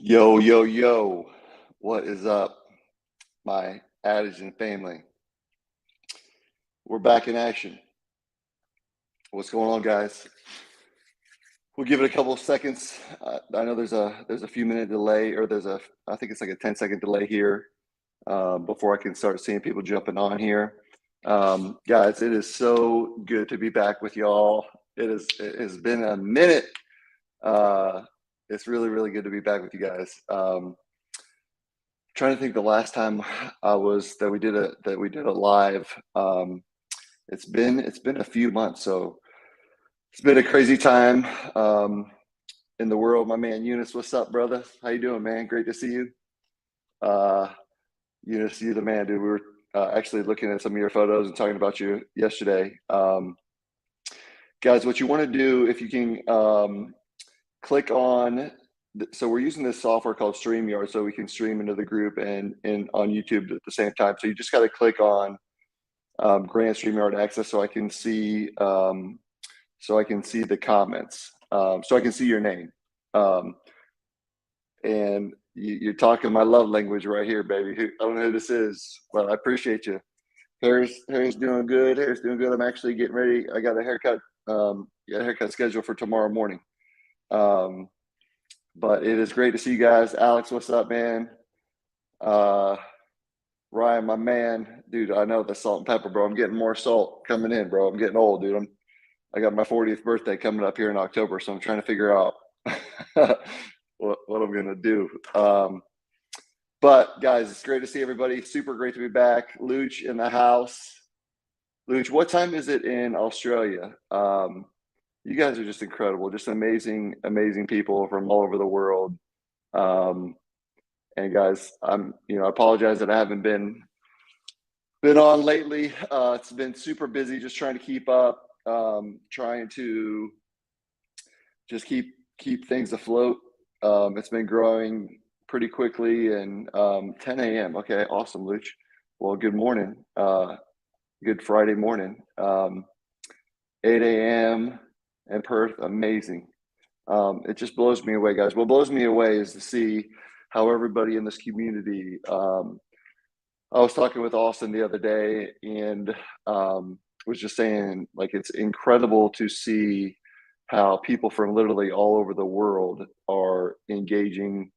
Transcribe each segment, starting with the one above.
Yo, yo, yo. What is up, my Adegen family? We're back in action. What's going on, guys? We'll give it a couple of seconds. I know there's a few minute delay, or I think it's like a 10-second delay here before I can start seeing people jumping on here. Guys, it is so good to be back with y'all. It has been a minute. It's really, really good to be back with you guys. Trying to think the last time that we did a live. It's been a few months, so it's been a crazy time in the world. My man Eunice, what's up, brother? How you doing, man? Great to see you. Eunice, you the man, dude. We were actually looking at some of your photos and talking about you yesterday. Guys, what you want to do, if you can click on. So we're using this software called StreamYard, so we can stream into the group and on YouTube at the same time. So you just got to click on grant StreamYard access, so I can see the comments, so I can see your name. And you're talking my love language right here, baby. I don't know who this is, but I appreciate you. Hair's doing good. Hair's doing good. I'm actually getting ready. I got a haircut. Got a haircut scheduled for tomorrow morning. But it is great to see you guys. Alex, what's up, man? Ryan, my man, dude, I know the salt and pepper, bro. I'm getting more salt coming in, bro. I'm getting old, dude. I got my 40th birthday coming up here in October, so I'm trying to figure out what I'm gonna do. But guys, it's great to see everybody. Super great to be back. Luch in the house. Luch, what time is it in Australia? You guys are just incredible, just amazing, amazing people from all over the world. And guys, I apologize that I haven't been on lately. It's been super busy, just trying to keep up, trying to just keep things afloat. It's been growing pretty quickly, and 10 a.m. Okay, awesome, Luch. Well, good morning. Good Friday morning. 8 a.m. in Perth, amazing. It just blows me away, guys. What blows me away is to see how everybody in this community. I was talking with Austin the other day, and was just saying, like, it's incredible to see how people from literally all over the world are engaging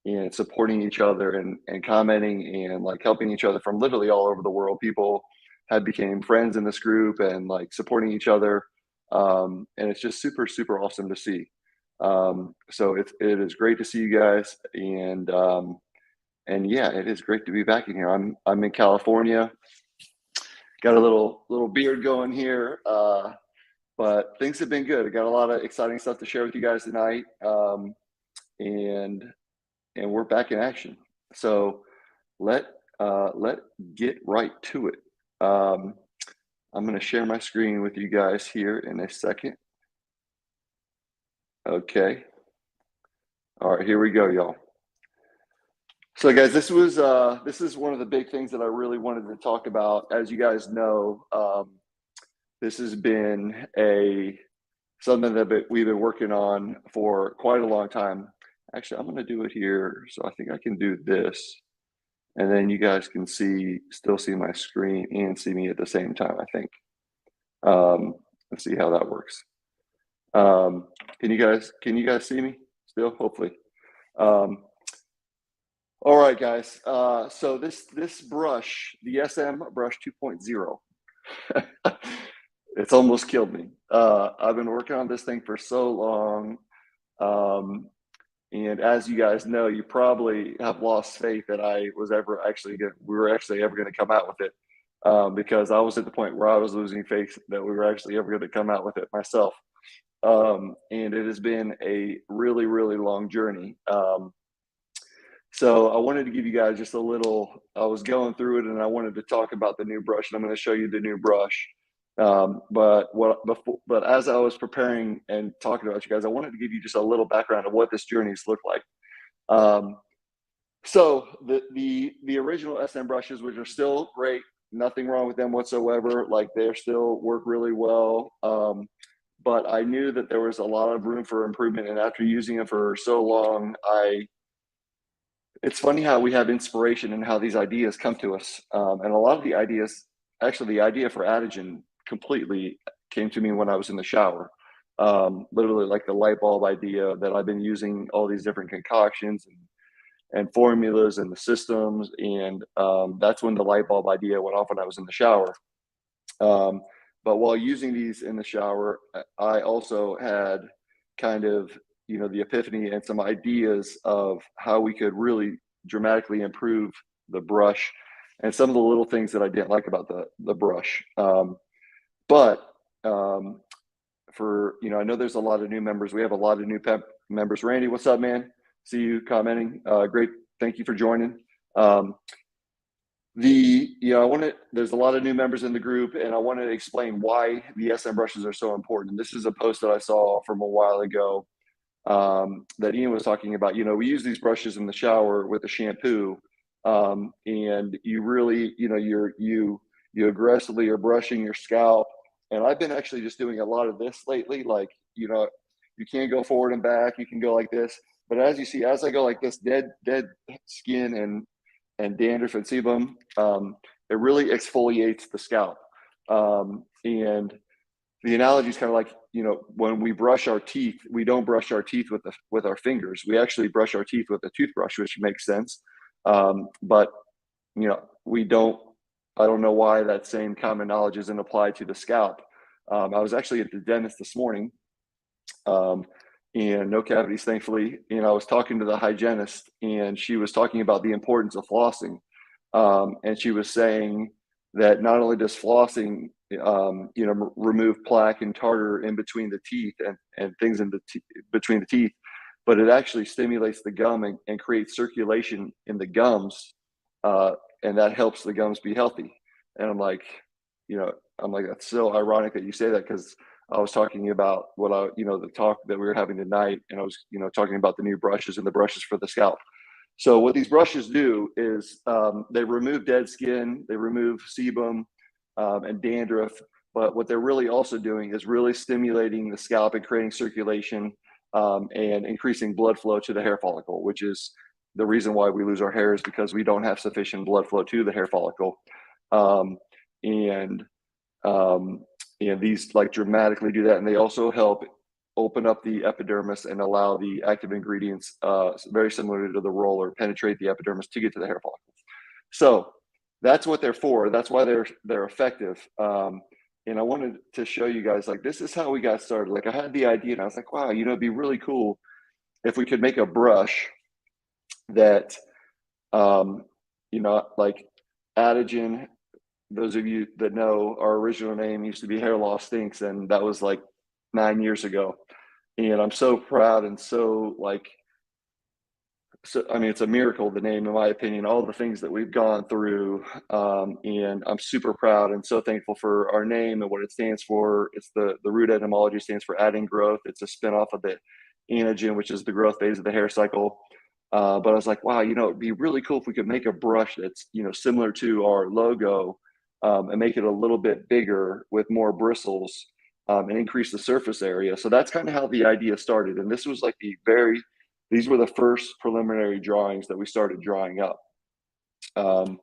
and supporting each other and commenting and like helping each other from literally all over the world. People have became friends in this group and like supporting each other. And it's just super, super awesome to see. So it is great to see you guys. And yeah, it is great to be back in here. I'm in California, got a little beard going here. But things have been good. I got a lot of exciting stuff to share with you guys tonight. And we're back in action. So let get right to it. I'm going to share my screen with you guys here in a second. Okay. All right, here we go, y'all. So guys, this is one of the big things that I really wanted to talk about. As you guys know, this has been something that we've been working on for quite a long time. Actually, I'm going to do it here. So I think I can do this. And then you guys can still see my screen and see me at the same time, I think. Let's see how that works. Can you guys see me still? Hopefully. All right, guys. So this brush, the SM brush 2.0, it's almost killed me. I've been working on this thing for so long. And as you guys know, you probably have lost faith that we were actually ever going to come out with it, because I was at the point where I was losing faith that we were actually ever going to come out with it myself. And it has been a really, really long journey. So I wanted to give you guys just a little. I was going through it, and I wanted to talk about the new brush, and I'm going to show you the new brush. But as I was preparing and talking about you guys, I wanted to give you just a little background of what this journey's looked like. So the original SM brushes, which are still great, nothing wrong with them whatsoever. Like, they still work really well. But I knew that there was a lot of room for improvement, and after using them for so long, I it's funny how we have inspiration and how these ideas come to us. And a lot of the ideas, actually, the idea for Adegen completely came to me when I was in the shower. Literally, like the light bulb idea that I've been using all these different concoctions and formulas and the systems. And that's when the light bulb idea went off when I was in the shower. Um, but while using these in the shower, I also had kind of, the epiphany and some ideas of how we could really dramatically improve the brush and some of the little things that I didn't like about the brush. But for, I know there's a lot of new members. We have a lot of new members. Randy, what's up, man? See you commenting. Great. Thank you for joining. There's a lot of new members in the group, and I want to explain why the SM brushes are so important. This is a post that I saw from a while ago that Ian was talking about. We use these brushes in the shower with the shampoo, and you really, you aggressively are brushing your scalp. And I've been actually just doing a lot of this lately. Like, you can't go forward and back. You can go like this. But as you see, as I go like this, dead skin and dandruff and sebum, it really exfoliates the scalp. And the analogy is kind of like, when we brush our teeth, we don't brush our teeth with our fingers. We actually brush our teeth with a toothbrush, which makes sense. But we don't. I don't know why that same common knowledge isn't applied to the scalp. I was actually at the dentist this morning, and no cavities, thankfully. And I was talking to the hygienist, and she was talking about the importance of flossing. And she was saying that not only does flossing, remove plaque and tartar in between the teeth and things in between the teeth, but it actually stimulates the gum and creates circulation in the gums, and that helps the gums be healthy. And I'm like, that's so ironic that you say that, because I was talking about the talk that we were having tonight, and I was, talking about the new brushes and the brushes for the scalp. So what these brushes do is they remove dead skin, they remove sebum and dandruff, but what they're really also doing is really stimulating the scalp and creating circulation and increasing blood flow to the hair follicle, which is the reason why we lose our hair, is because we don't have sufficient blood flow to the hair follicle. And these like dramatically do that. And they also help open up the epidermis and allow the active ingredients, very similar to the roller, penetrate the epidermis to get to the hair follicles. So that's what they're for. That's why they're effective. And I wanted to show you guys, like, this is how we got started. Like, I had the idea and I was like, wow, it'd be really cool if we could make a brush that, like Adegen. Those of you that know, our original name used to be Hair Loss Stinks, and that was like 9 years ago. And I'm so proud and so it's a miracle, the name, in my opinion, all the things that we've gone through. And I'm super proud and so thankful for our name and what it stands for. It's the root etymology stands for adding growth. It's a spinoff of the anagen, which is the growth phase of the hair cycle. But I was like, wow, it'd be really cool if we could make a brush that's, similar to our logo, and make it a little bit bigger with more bristles, and increase the surface area. So that's kind of how the idea started. And this was like these were the first preliminary drawings that we started drawing up. And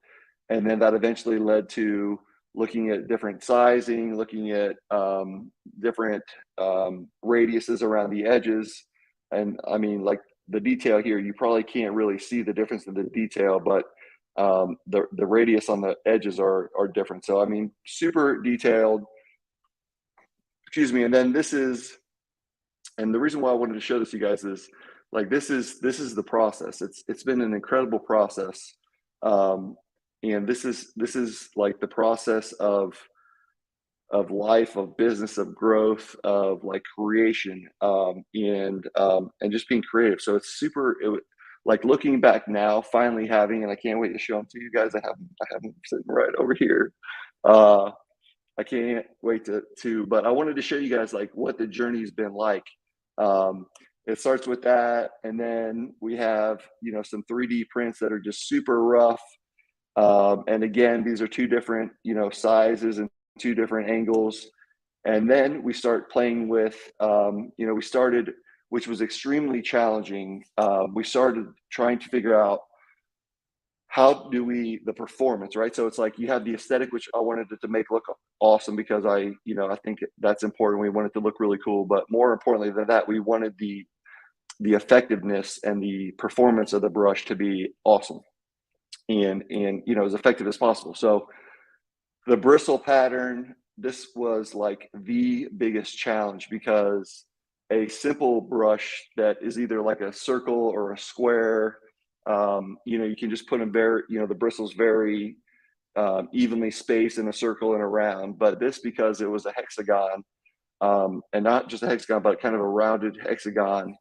then that eventually led to looking at different sizing, looking at different radiuses around the edges. And I mean, like, the detail here, you probably can't really see the difference in the detail, but the radius on the edges are different. So I mean, super detailed. Excuse me. And then and the reason why I wanted to show this to you guys is, like, this is the process. It's been an incredible process, and this is like the process of life, of business, of growth, of like creation, and just being creative. So it's like, looking back now, finally having, and I can't wait to show them to you guys. I have them sitting right over here. I can't wait but I wanted to show you guys, like, what the journey's been like. It starts with that, and then we have, some 3D prints that are just super rough. And again, these are two different, sizes and two different angles. And then we start playing with, which was extremely challenging. We started trying to figure out how do we, the performance, right? So it's like you have the aesthetic, which I wanted it to make look awesome because I think that's important. We want it to look really cool, but more importantly than that, we wanted the effectiveness and the performance of the brush to be awesome and as effective as possible. So the bristle pattern, this was like the biggest challenge because a simple brush that is either like a circle or a square, you can just put them very, the bristles very evenly spaced in a circle and around. But this, because it was a hexagon, and not just a hexagon, but kind of a rounded hexagon,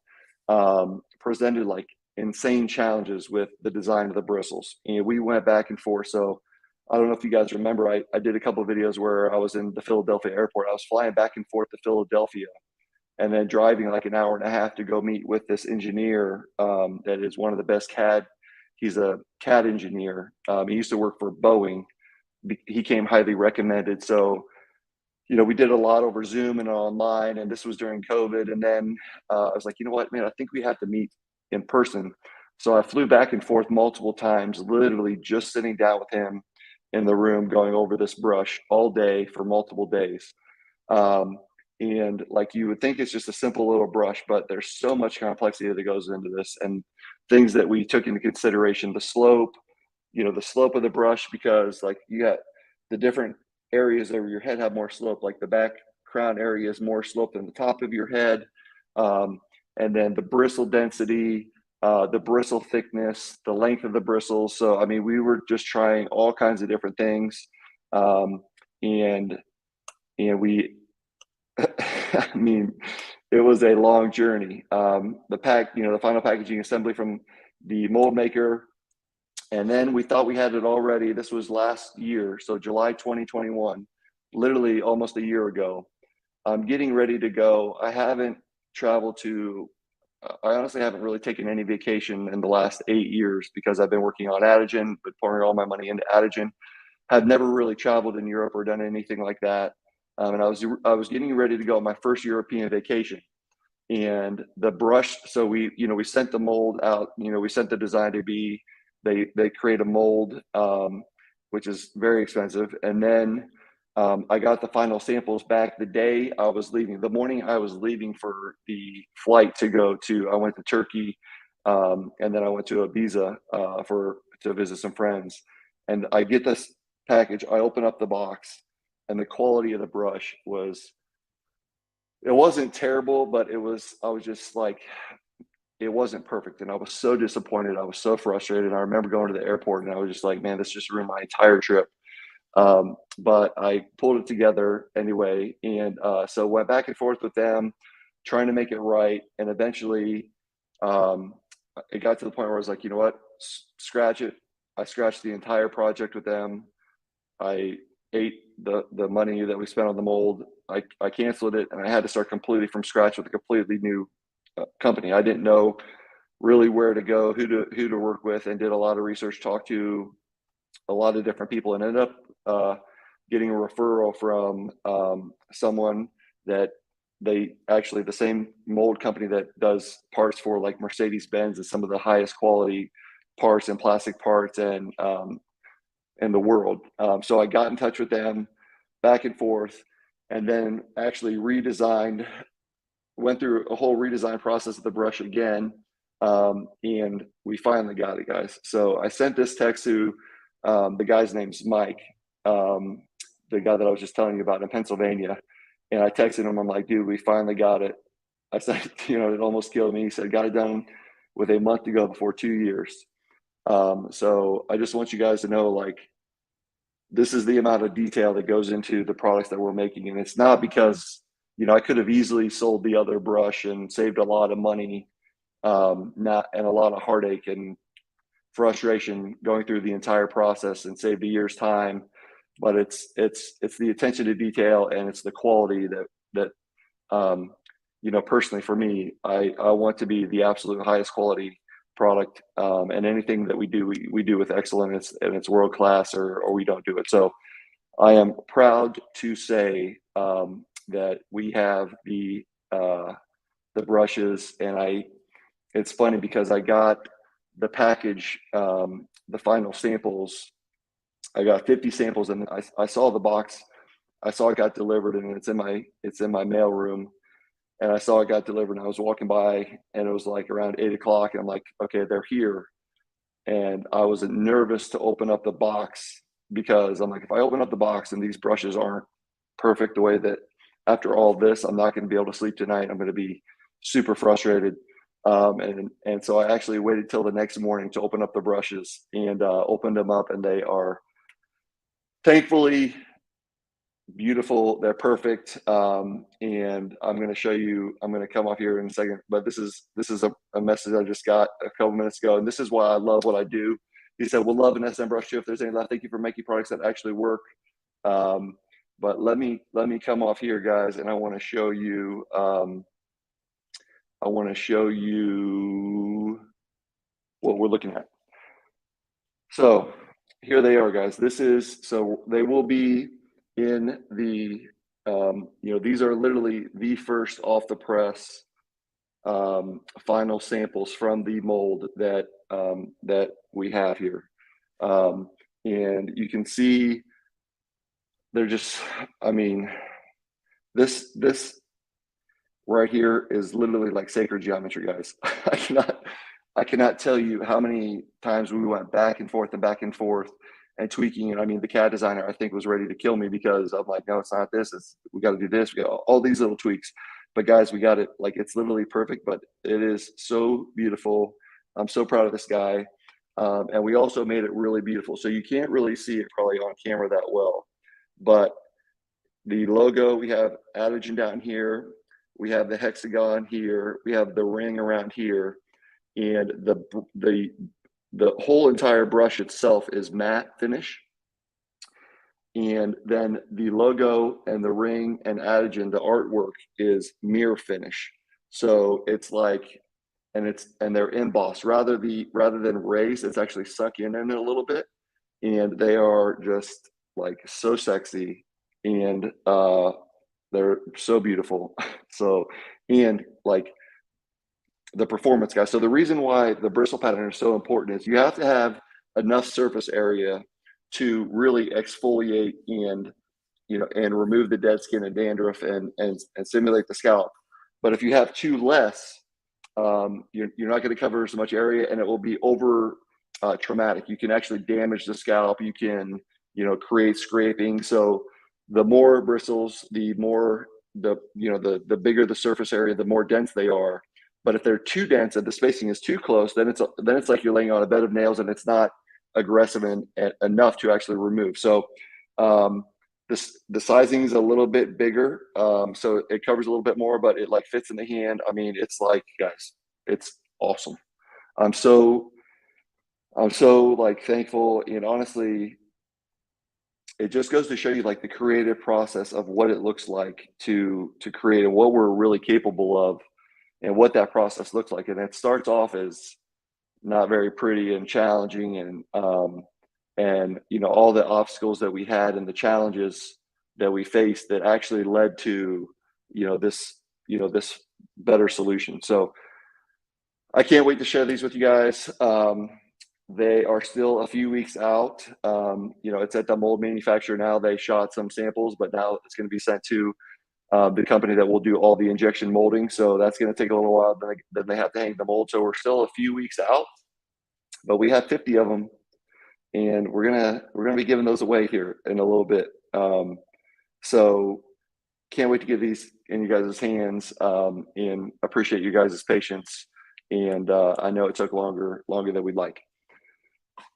presented like insane challenges with the design of the bristles. And we went back and forth. So I don't know if you guys remember, I did a couple of videos where I was in the Philadelphia airport. I was flying back and forth to Philadelphia and then driving like an hour and a half to go meet with this engineer that is one of the best CAD. He's a CAD engineer. He used to work for Boeing. He came highly recommended. So, we did a lot over Zoom and online, and this was during COVID. And then I was like, you know what, man, I think we have to meet in person. So I flew back and forth multiple times, literally just sitting down with him in the room, going over this brush all day for multiple days. And like you would think it's just a simple little brush, but there's so much complexity that goes into this and things that we took into consideration. The slope, the slope of the brush, because like you got the different areas over your head have more slope, like the back crown area is more slope than the top of your head. And then the bristle density, the bristle thickness, the length of the bristles. So, I mean, we were just trying all kinds of different things. And we, I mean, it was a long journey. The final packaging assembly from the mold maker. And then we thought we had it all ready. This was last year. So July 2021, literally almost a year ago. I'm getting ready to go. I honestly haven't really taken any vacation in the last 8 years because I've been working on Adegen, but pouring all my money into Adegen. Have never really traveled in Europe or done anything like that. And I was getting ready to go on my first European vacation. And the brush, so we sent the mold out, we sent the design to be, they create a mold, which is very expensive. And then I got the final samples back the day I was leaving. The morning I was leaving for the flight I went to Turkey, and then I went to Ibiza to visit some friends. And I get this package, I open up the box, and the quality of the brush it wasn't terrible, but I was just like, it wasn't perfect. And I was so disappointed. I was so frustrated. I remember going to the airport and I was just like, man, this just ruined my entire trip. But I pulled it together anyway. And so went back and forth with them, trying to make it right. And eventually it got to the point where I was like, you know what, scratch it. I scratched the entire project with them. I ate the money that we spent on the mold. I canceled it, and I had to start completely from scratch with a completely new company. I didn't know really where to go, who to work with, and did a lot of research, talked to a lot of different people, and ended up getting a referral from someone that the same mold company that does parts for like Mercedes-Benz and some of the highest quality parts and plastic parts and in the world. So I got in touch with them, back and forth, and then actually went through a whole redesign process of the brush again. And we finally got it, guys. So I sent this text to the guy's name's Mike, the guy that I was just telling you about in Pennsylvania. And I texted him, I'm like, dude, we finally got it. I said, it almost killed me. He said, got it done with a month to go before 2 years. So I just want you guys to know, like, this is the amount of detail that goes into the products that we're making. And it's not because, I could have easily sold the other brush and saved a lot of money, and a lot of heartache and frustration going through the entire process and saved a year's time. But it's the attention to detail and it's the quality that personally for me, I want to be the absolute highest quality product, and anything that we do, we do with excellence, and it's world class, or we don't do it. So I am proud to say that we have the brushes, and it's funny because I got the package the final samples. I got 50 samples, and I saw the box. I saw it got delivered, and it's in my mail room. And I saw it got delivered, and I was walking by, and it was like around 8 o'clock. And I'm like, okay, they're here. And I was nervous to open up the box, because I'm like, if I open up the box and these brushes aren't perfect the way that, after all this, I'm not going to be able to sleep tonight. I'm going to be super frustrated. And so I actually waited till the next morning to open up the brushes, and opened them up, and they are thankfully beautiful. They're perfect. And I'm going to show you, I'm going to come off here in a second, but this is a message I just got a couple minutes ago. And this is why I love what I do. He said, we'll love an SM brush too if there's any left. Thank you for making products that actually work. But let me come off here, guys. And I want to show you, what we're looking at. So here they are, guys. So they will be in the, these are literally the first off the press final samples from the mold that we have here. And you can see they're just, I mean, this right here is literally like sacred geometry, guys. I cannot tell you how many times we went back and forth and tweaking. And I mean, the CAD designer, I think, was ready to kill me, because I'm like, no, it's not this. We got to do this. We got all these little tweaks. But guys, we got it. Like, it's literally perfect, but it is so beautiful. I'm so proud of this guy. And we also made it really beautiful. So you can't really see it probably on camera that well, but the logo, we have Adegen down here. We have the hexagon here. We have the ring around here. And the whole entire brush itself is matte finish. And then the logo and the ring and Adegen, the artwork, is mirror finish. So it's like, and they're embossed rather than raised. It's actually suck in it a little bit, and they are just like so sexy, and they're so beautiful. So, and like the performance, guys. So the reason why the bristle pattern is so important is you have to have enough surface area to really exfoliate and remove the dead skin and dandruff and stimulate the scalp. But if you have too less, you're not going to cover as much area, and it will be over traumatic. You can actually damage the scalp. You can create scraping. So the more bristles, the bigger the surface area, the more dense they are. But if they're too dense and the spacing is too close, then it's like you're laying on a bed of nails, and it's not aggressive and enough to actually remove. So the sizing is a little bit bigger, so it covers a little bit more, but it like fits in the hand. I mean, it's like, guys, it's awesome. I'm so like thankful, and honestly, it just goes to show you like the creative process of what it looks like to create, and what we're really capable of, and what that process looks like. And it starts off as not very pretty and challenging, and all the obstacles that we had and the challenges that we faced that actually led to this better solution. So I can't wait to share these with you guys. They are still a few weeks out. It's at the mold manufacturer now. They shot some samples, but now it's going to be sent to the company that will do all the injection molding. So that's going to take a little while. Then they have to hang the mold. So we're still a few weeks out, but we have 50 of them, and we're gonna be giving those away here in a little bit. So can't wait to get these in you guys' hands, and appreciate you guys' patience. And I know it took longer than we'd like.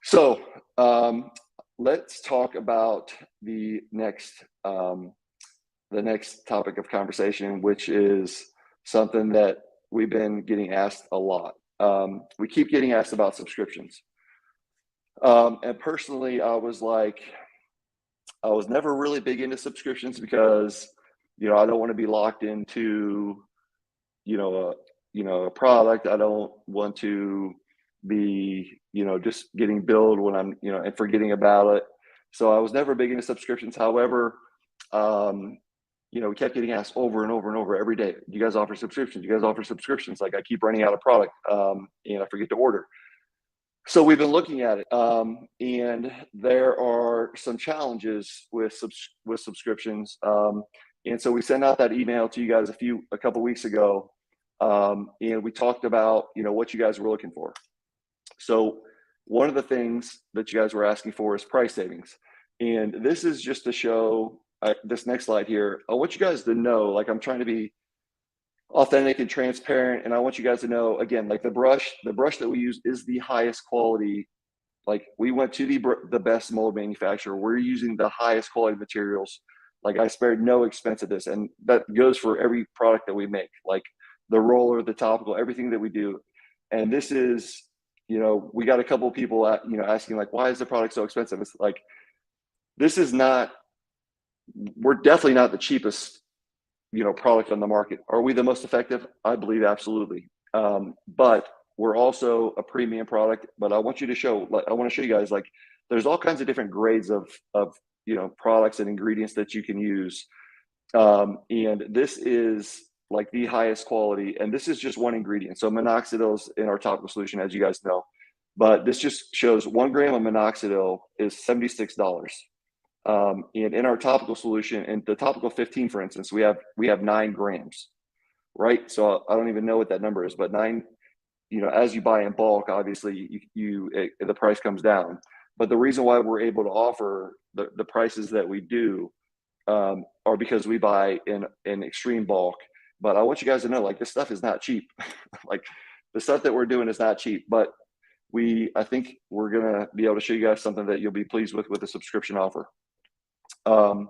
So let's talk about the next topic of conversation, which is something that we've been getting asked a lot. We keep getting asked about subscriptions. And personally, I was never really big into subscriptions, because, I don't want to be locked into, a product. I don't want to be, just getting billed when I'm, and forgetting about it. So I was never big into subscriptions. However, we kept getting asked over and over and over every day, do you guys offer subscriptions? You guys offer subscriptions? Like, I keep running out of product, and I forget to order. So we've been looking at it, and there are some challenges with subscriptions. And so we sent out that email to you guys a couple weeks ago, and we talked about what you guys were looking for. So one of the things that you guys were asking for is price savings, and this is just to show this next slide here. I want you guys to know, like, I'm trying to be authentic and transparent, and I want you guys to know, again, like the brush that we use is the highest quality. Like, we went to the best mold manufacturer. We're using the highest quality materials. Like, I spared no expense of this, and that goes for every product that we make, like the roller, the topical, everything that we do. And this is, we got a couple of people asking, like, why is the product so expensive? It's like, this is not, we're definitely not the cheapest product on the market. Are we the most effective? I believe absolutely. But we're also a premium product. But I want to show you guys, like, there's all kinds of different grades of products and ingredients that you can use. And this is like the highest quality. And this is just one ingredient. So minoxidil is in our topical solution, as you guys know. But this just shows 1 gram of minoxidil is $76. And in our topical solution, and the topical 15, for instance, we have 9 grams, right? So I don't even know what that number is, but 9, as you buy in bulk, obviously the price comes down. But the reason why we're able to offer the prices that we do are because we buy in extreme bulk. But I want you guys to know, like, this stuff is not cheap. Like, the stuff that we're doing is not cheap, but I think we're gonna be able to show you guys something that you'll be pleased with the subscription offer. The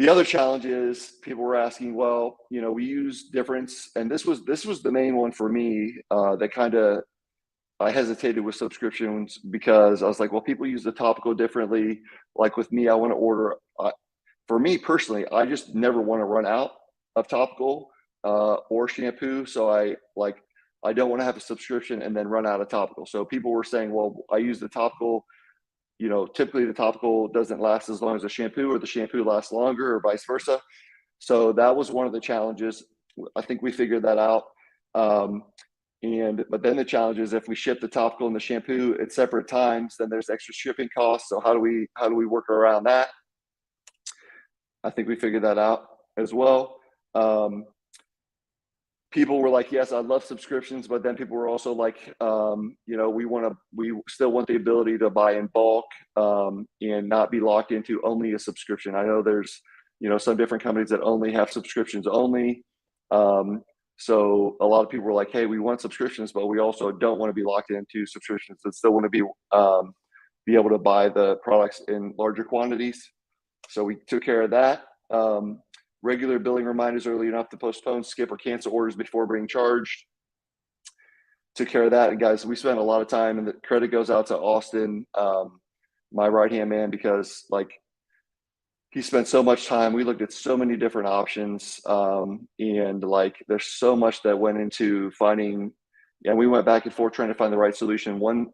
other challenge is people were asking, well, we use difference, and this was the main one for me, that kind of, I hesitated with subscriptions, because I was like, well, people use the topical differently. Like with me, I want to order, for me personally, I just never want to run out of topical or shampoo. So I don't want to have a subscription and then run out of topical. So people were saying, well, I use the topical, typically the topical doesn't last as long as the shampoo, or the shampoo lasts longer, or vice versa. So that was one of the challenges. I think we figured that out. But then the challenge is, if we ship the topical and the shampoo at separate times, then there's extra shipping costs. So how do we work around that? I think we figured that out as well. People were like, yes, I love subscriptions, but then people were also like, we still want the ability to buy in bulk, and not be locked into only a subscription. I know there's, some different companies that only have subscriptions only. So a lot of people were like, hey, we want subscriptions, but we also don't want to be locked into subscriptions, and still want to be able to buy the products in larger quantities. So we took care of that. Regular billing reminders early enough to postpone, skip, or cancel orders before being charged. Took care of that. And guys, we spent a lot of time, and the credit goes out to Austin, my right-hand man, because like, he spent so much time. We looked at so many different options, and like, there's so much that went into finding, and we went back and forth trying to find the right solution. One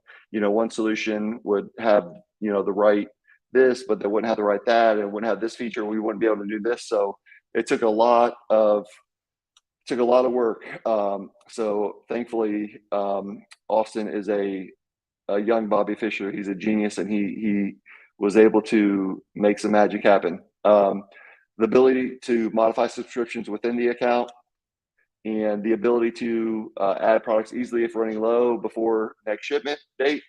solution would have, the right this, but they wouldn't have the right that, and wouldn't have this feature. We wouldn't be able to do this. So it took a lot of work. So thankfully, Austin is a young Bobby Fischer. He's a genius, and he was able to make some magic happen. The ability to modify subscriptions within the account, and the ability to add products easily if running low before next shipment date,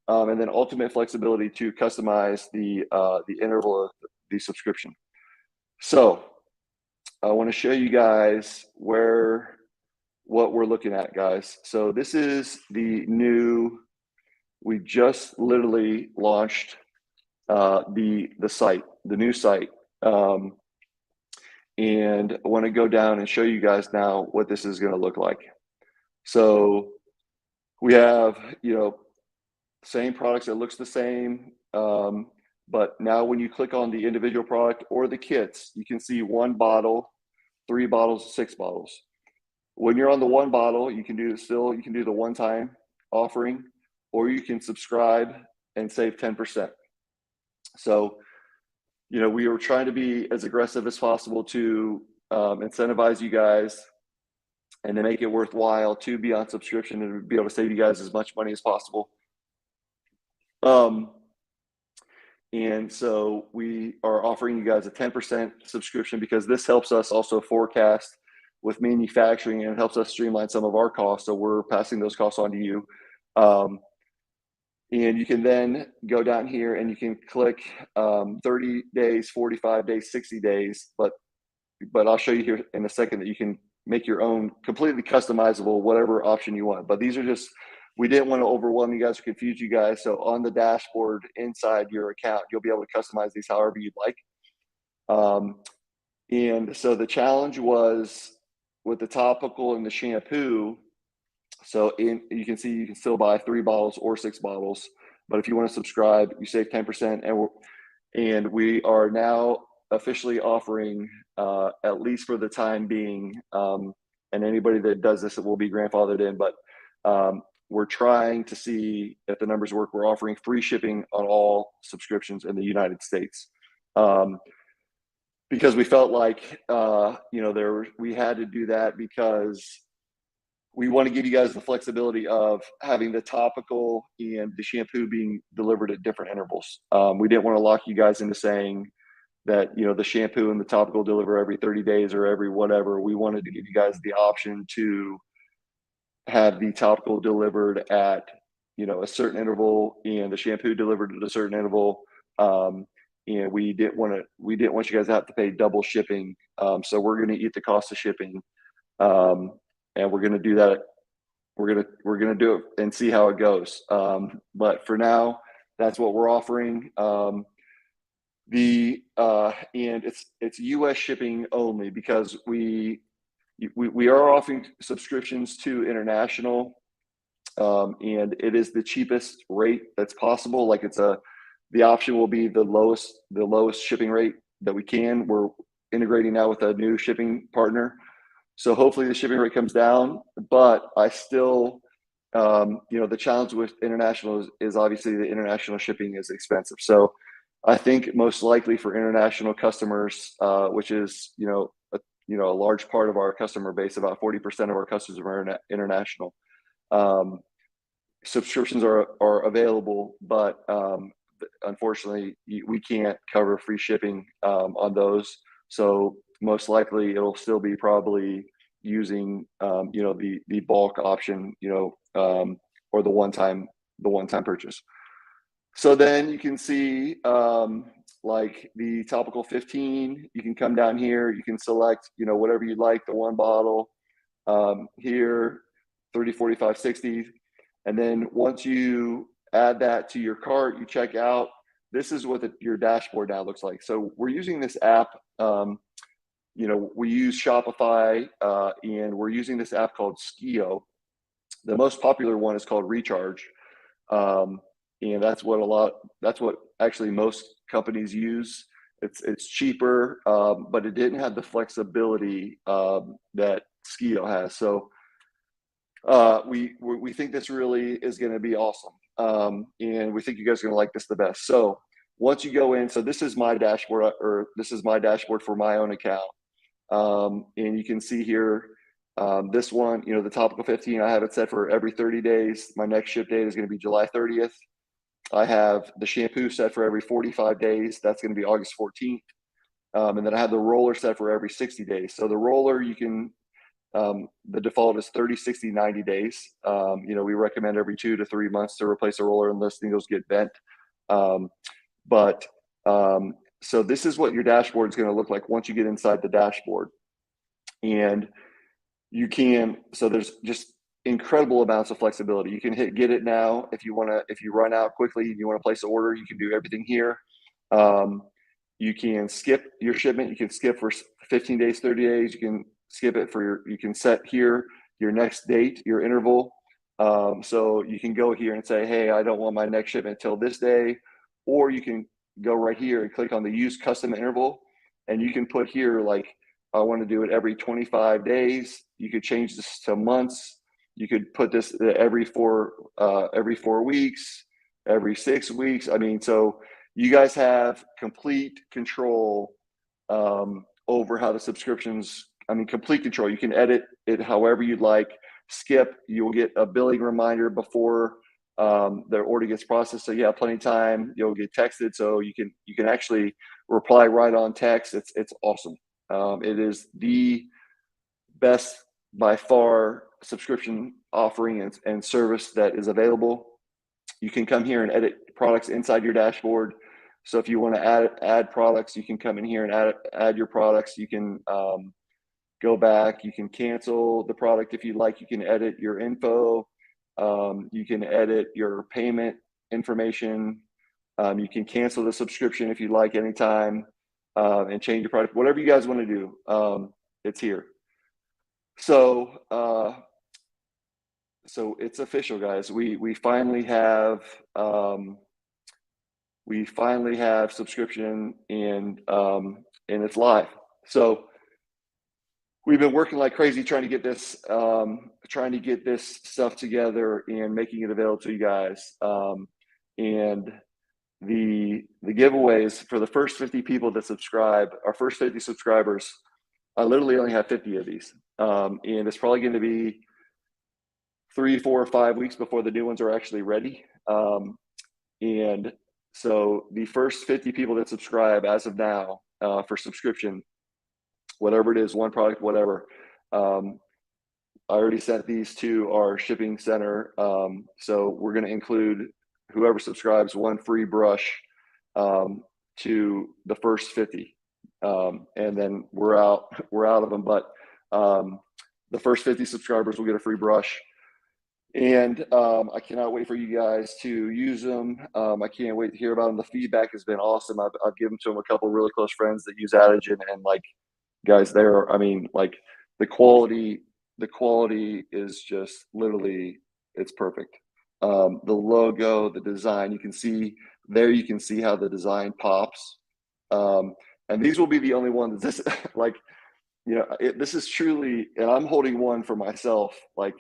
and then ultimate flexibility to customize the interval of the subscription. So I want to show you guys what we're looking at, guys. So this is we just literally launched the site, the new site. And I want to go down and show you guys now what this is going to look like. So we have, same products. It looks the same. But now when you click on the individual product or the kits, you can see 1 bottle, 3 bottles, 6 bottles. When you're on the 1 bottle, you can do the one-time offering, or you can subscribe and save 10%. So, we were trying to be as aggressive as possible to incentivize you guys and to make it worthwhile to be on subscription and to be able to save you guys as much money as possible. And so we are offering you guys a 10% subscription because this helps us also forecast with manufacturing, and it helps us streamline some of our costs. So we're passing those costs on to you. And you can then go down here and you can click 30 days, 45 days, 60 days. But I'll show you here in a second that you can make your own completely customizable, whatever option you want. But these are just, we didn't want to overwhelm you guys or confuse you guys. So on the dashboard inside your account, you'll be able to customize these however you'd like. And so the challenge was with the topical and the shampoo. So you can see you can still buy 3 bottles or 6 bottles, but if you want to subscribe, you save 10%. And we are now officially offering, at least for the time being, and anybody that does this, it will be grandfathered in, but we're trying to see if the numbers work. We're offering free shipping on all subscriptions in the United States. Because we felt like, we had to do that because we want to give you guys the flexibility of having the topical and the shampoo being delivered at different intervals. We didn't want to lock you guys into saying that, the shampoo and the topical deliver every 30 days or every whatever. We wanted to give you guys the option to have the topical delivered at, a certain interval and the shampoo delivered at a certain interval. And we didn't want you guys to have to pay double shipping. So we're going to eat the cost of shipping. And we're going to do that. We're going to do it and see how it goes. But for now, that's what we're offering. And it's US shipping only because we are offering subscriptions to international, and it is the cheapest rate that's possible. Like the option will be the lowest shipping rate that we can. We're integrating now with a new shipping partner. So hopefully the shipping rate comes down, but I still, the challenge with international is obviously the international shipping is expensive. So I think most likely for international customers, which is, a large part of our customer base, about 40% of our customers are international. Subscriptions are available, but unfortunately we can't cover free shipping on those. So most likely it'll still be probably using the bulk option, or the one-time purchase. So then you can see like the topical 15, you can come down here, you can select whatever you'd like, the 1 bottle here, 30, 45, 60. And then once you add that to your cart, you check out, this is what your dashboard now looks like. So we're using this app. We use Shopify, and we're using this app called Skio. The most popular one is called Recharge. And that's what actually most companies use. It's cheaper, but it didn't have the flexibility that Skio has. So we think this really is going to be awesome. And we think you guys are going to like this the best. So once you go in, so this is my dashboard, or this is my dashboard for my own account. And you can see here, this one, the topical 15, I have it set for every 30 days. My next ship date is going to be July 30th. I have the shampoo set for every 45 days. That's going to be August 14th. And then I have the roller set for every 60 days. So the roller, you can, the default is 30, 60, 90 days. We recommend every 2 to 3 months to replace a roller unless things get bent. So this is what your dashboard is going to look like once you get inside the dashboard. And so there's just incredible amounts of flexibility. You can get it now. If you run out quickly and you want to place an order, you can do everything here. You can skip your shipment. You can skip for 15 days, 30 days. You can skip it you can set here your next date, your interval. So you can go here and say, hey, I don't want my next shipment until this day, or you can go right here and click on the use custom interval. And you can put here, like, I want to do it every 25 days. You could change this to months. You could put this every 4 weeks, every 6 weeks. I mean, so you guys have complete control over how the subscriptions, complete control. You can edit it however you'd like. Skip, you'll get a billing reminder before their order gets processed. So you have plenty of time. You'll get texted, so you can actually reply right on text. It's awesome. It is the best by far subscription offering and service that is available. You can come here and edit products inside your dashboard. So if you want to add products, you can come in here and add your products. You can go back. You can cancel the product if you'd like. You can edit your info. You can edit your payment information. You can cancel the subscription if you'd like anytime, and change your product. Whatever you guys want to do, it's here. So it's official, guys. We finally have subscription, and it's live. So we've been working like crazy trying to get this stuff together and making it available to you guys. And the giveaways for the first 50 people that subscribe, our first 50 subscribers, I literally only have 50 of these. And it's probably going to be 3, 4, or 5 weeks before the new ones are actually ready. And so the first 50 people that subscribe as of now, for subscription, whatever it is, one product, whatever, I already sent these to our shipping center. So we're going to include whoever subscribes one free brush to the first 50. And then we're out of them. But the first 50 subscribers will get a free brush. And I cannot wait for you guys to use them. I can't wait to hear about them. The feedback has been awesome. I've given to them a couple of really close friends that use Adegen, and like, guys, the quality is just literally, it's perfect. The logo, the design, you can see how the design pops. And these will be the only ones. This, like, this is truly, and I'm holding one for myself, like,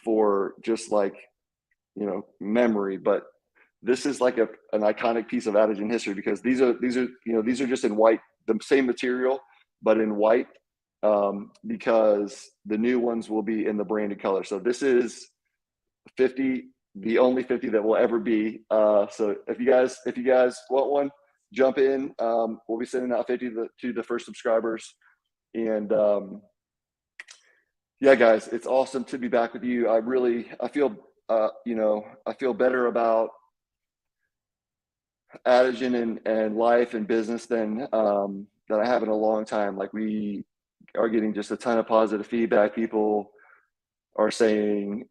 for just like, memory, but this is like an iconic piece of Adegen history, because these are just in white, the same material, but in white, because the new ones will be in the branded color. So this is 50, the only 50 that will ever be. So if you guys want one, jump in. We'll be sending out 50 to the first subscribers. And yeah, guys, it's awesome to be back with you. I feel better about Adegen and life and business than I have in a long time. Like, we are getting just a ton of positive feedback. People are saying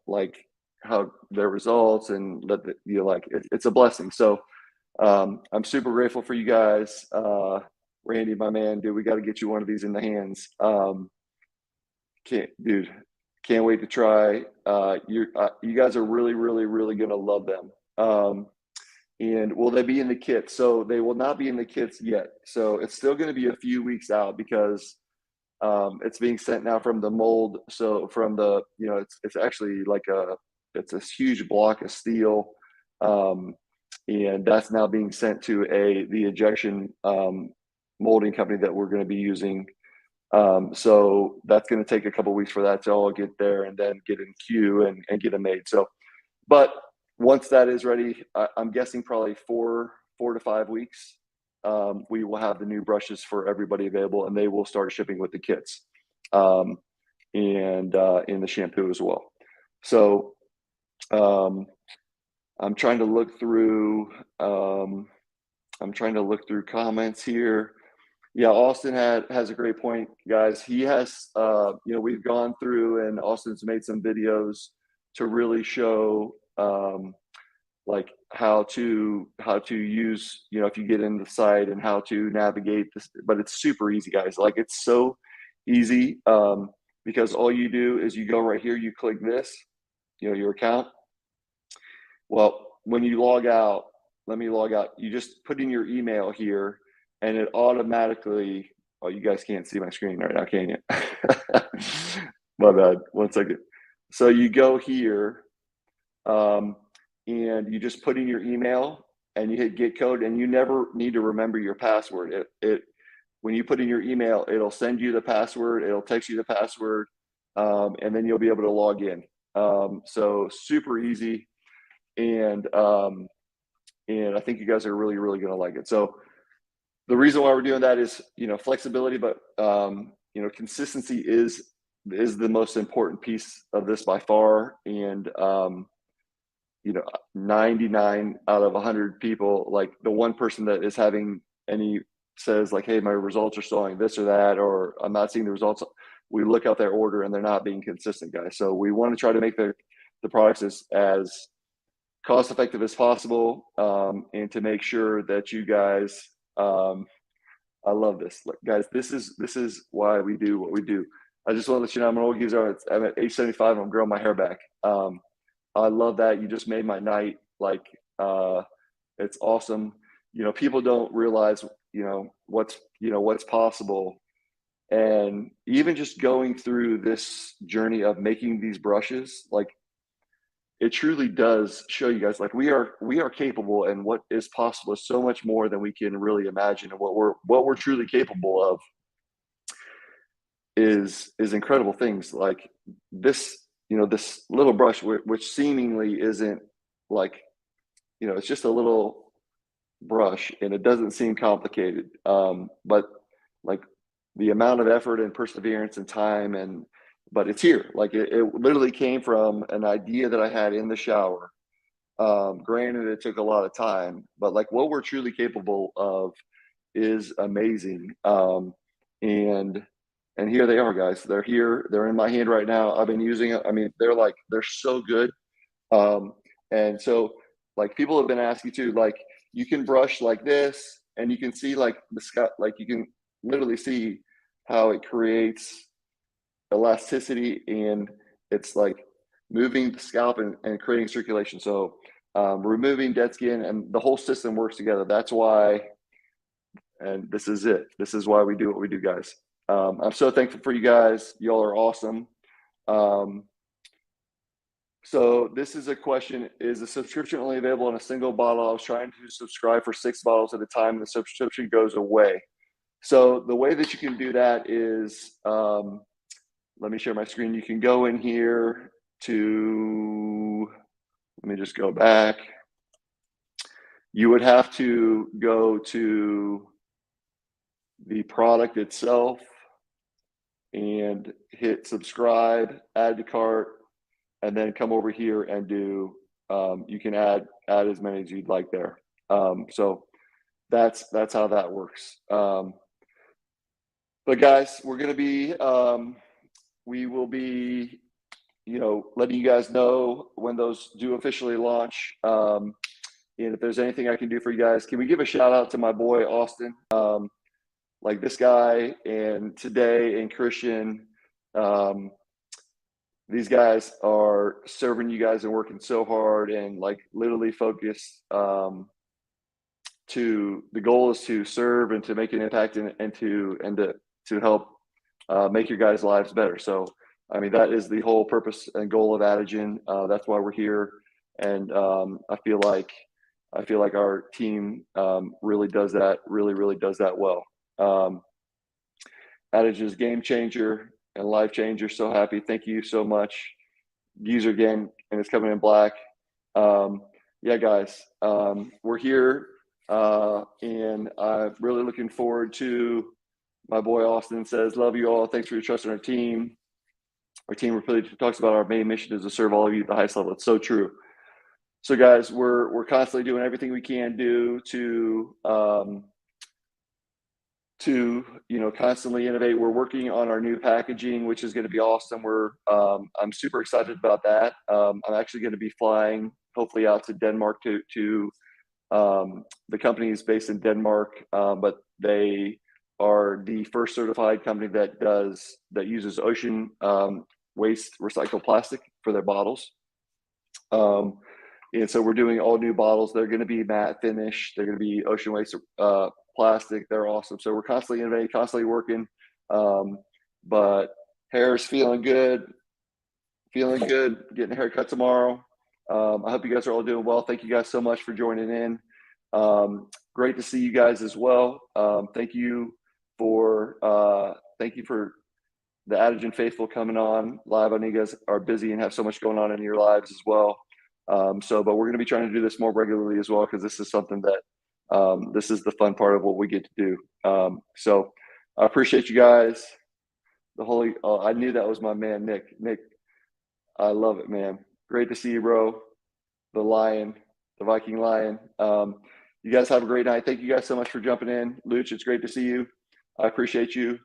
like how their results, and it's a blessing. So I'm super grateful for you guys. Randy, my man, dude, we got to get you one of these in the hands. Can't wait to try. You guys are really, really, really gonna love them. And will they be in the kits? So they will not be in the kits yet. So it's still going to be a few weeks out, because it's being sent now from the mold. So from the, it's actually like it's a huge block of steel, and that's now being sent to the ejection molding company that we're going to be using. So that's going to take a couple of weeks for that to all get there, and then get in queue and get them made. So, but once that is ready, I'm guessing probably 4 to 5 weeks, we will have the new brushes for everybody available, and they will start shipping with the kits, and in the shampoo as well. So I'm trying to look through comments here. Yeah, Austin has a great point, guys. He has, we've gone through, and Austin's made some videos to really show like how to use, if you get in the site, and how to navigate this. But it's super easy, guys. Like, it's so easy, because all you do is you go right here, you click this, your account. Well, when you log out, let me log out. You just put in your email here, and it automatically, oh, you guys can't see my screen right now, can you? My bad, 1 second. So you go here, and you just put in your email, and you hit get code, and you never need to remember your password. when you put in your email, it'll send you the password, it'll text you the password, and then you'll be able to log in. So super easy. And I think you guys are really, really going to like it. So the reason why we're doing that is, flexibility, but, consistency is the most important piece of this by far. And, 99 out of 100 people, like the one person that is having any says like, hey, my results are showing this or that, or I'm not seeing the results. We look at their order and they're not being consistent, guys. So we want to try to make the products as cost effective as possible, and to make sure that you guys, I love this. Look, guys, this is why we do what we do. I just want to let you know I'm an old geezer. I'm at age 75. I'm growing my hair back. I love that. You just made my night. Like, it's awesome. People don't realize, what's possible. And even just going through this journey of making these brushes, like, it truly does show you guys, like, we are capable, and what is possible is so much more than we can really imagine. And what we're truly capable of is incredible things like this. This little brush, which seemingly isn't like, it's just a little brush and it doesn't seem complicated. But like the amount of effort and perseverance and time, but it's here. Like it literally came from an idea that I had in the shower. Granted, it took a lot of time, but like what we're truly capable of is amazing. And here they are, guys. They're here. They're in my hand right now. I've been using it. I mean, they're so good. And so like people have been asking too, like you can brush like this and you can see like the scalp, like you can literally see how it creates elasticity, and it's like moving the scalp and creating circulation. So removing dead skin, and the whole system works together. That's why, and this is it. This is why we do what we do, guys. I'm so thankful for you guys. Y'all are awesome. So this is a question: is the subscription only available in a single bottle? I was trying to subscribe for 6 bottles at a time, and the subscription goes away. So the way that you can do that is, let me share my screen. You can go in here to, let me just go back. You would have to go to the product itself and hit subscribe, add to cart, and then come over here and do, you can add as many as you'd like there. So that's how that works. But guys, we're going to be, we will be, letting you guys know when those do officially launch. And if there's anything I can do for you guys, can we give a shout out to my boy, Austin? Like this guy and Today and Christian, these guys are serving you guys and working so hard and like literally focused, to the goal is to serve and to make an impact and to help make your guys' lives better. So, I mean, that is the whole purpose and goal of Adegen. That's why we're here. And I feel like our team really does that, really does that well. Adegen is game changer and life changer. So happy. Thank you so much. User again, and it's coming in black. Yeah, guys, we're here. And I'm really looking forward to, my boy Austin says, love you all. Thanks for your trust in our team. Our team really talks about our main mission is to serve all of you at the highest level. It's so true. So guys, we're constantly doing everything we can do to constantly innovate. We're working on our new packaging, which is going to be awesome. I'm super excited about that. I'm actually going to be flying hopefully out to Denmark to the company is based in Denmark, but they are the first certified company that uses ocean waste recycled plastic for their bottles. And so we're doing all new bottles. They're going to be matte finish. They're going to be ocean waste plastic. They're awesome. So we're constantly innovating, constantly working. But hair is feeling good. Getting a haircut tomorrow. I hope you guys are all doing well. Thank you guys so much for joining in. Great to see you guys as well. Thank you for the Adegen faithful coming on live. I know you guys are busy and have so much going on in your lives as well. But we're going to be trying to do this more regularly as well, because this is something that this is the fun part of what we get to do. So I appreciate you guys. I knew that was my man, Nick. Nick, I love it, man. Great to see you, bro. The Lion, the Viking Lion. You guys have a great night. Thank you guys so much for jumping in. Luch, it's great to see you. I appreciate you.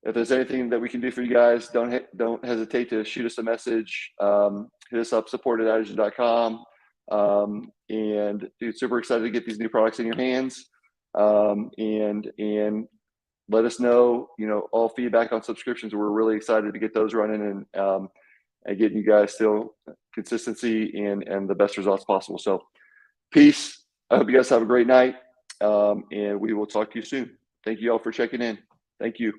If there's anything that we can do for you guys, don't hesitate to shoot us a message. Hit us up, support@adegen.com. And dude, super excited to get these new products in your hands. And let us know, all feedback on subscriptions. We're really excited to get those running and getting you guys still consistency and the best results possible. So peace. I hope you guys have a great night. And we will talk to you soon. Thank you all for checking in. Thank you.